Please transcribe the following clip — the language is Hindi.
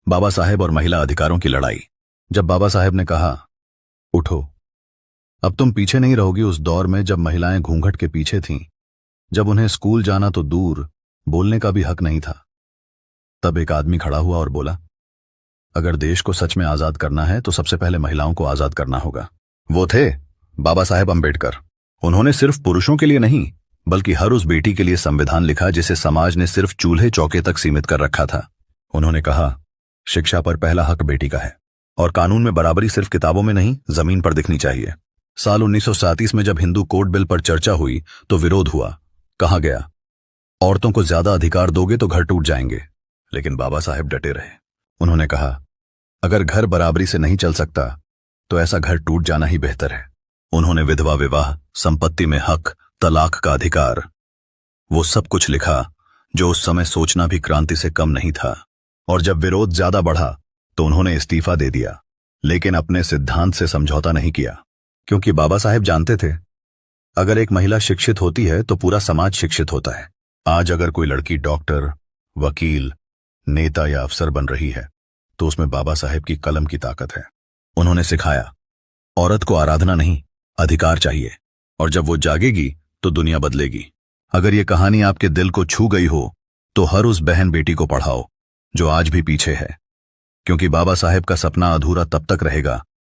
बाबा साहेब और महिला अधिकारों की लड़ाई। जब बाबा साहेब ने कहा, उठो, अब तुम पीछे नहीं रहोगी उस दौर में जब महिलाएं घूंघट के पीछे थीं, जब उन्हें स्कूल जाना तो दूर, बोलने का भी हक नहीं था, तब एक आदमी खड़ा हुआ और बोला, अगर देश को सच में आजाद करना है तो सबसे पहले महिलाओं को आजाद करना होगा। वो थे बाबा साहेब अम्बेडकर। उन्होंने सिर्फ पुरुषों के लिए नहीं, बल्कि हर उस बेटी के लिए संविधान लिखा जिसे समाज ने सिर्फ चूल्हे चौके तक सीमित कर रखा था। उन्होंने कहा, शिक्षा पर पहला हक बेटी का है और कानून में बराबरी सिर्फ किताबों में नहीं, जमीन पर दिखनी चाहिए। साल 1937 में जब हिंदू कोड बिल पर चर्चा हुई तो विरोध हुआ। कहा गया, औरतों को ज्यादा अधिकार दोगे तो घर टूट जाएंगे। लेकिन बाबा साहेब डटे रहे। उन्होंने कहा, अगर घर बराबरी से नहीं चल सकता तो ऐसा घर टूट जाना ही बेहतर है। उन्होंने विधवा विवाह, संपत्ति में हक, तलाक का अधिकार, वो सब कुछ लिखा जो उस समय सोचना भी क्रांति से कम नहीं था। और जब विरोध ज्यादा बढ़ा तो उन्होंने इस्तीफा दे दिया, लेकिन अपने सिद्धांत से समझौता नहीं किया, क्योंकि बाबा साहेब जानते थे, अगर एक महिला शिक्षित होती है तो पूरा समाज शिक्षित होता है। आज अगर कोई लड़की डॉक्टर, वकील, नेता या अफसर बन रही है तो उसमें बाबा साहेब की कलम की ताकत है। उन्होंने सिखाया, औरत को आराधना नहीं, अधिकार चाहिए, और जब वो जागेगी तो दुनिया बदलेगी। अगर ये कहानी आपके दिल को छू गई हो तो हर उस बहन बेटी को पढ़ाओ जो आज भी पीछे है, क्योंकि बाबा साहेब का सपना अधूरा तब तक रहेगा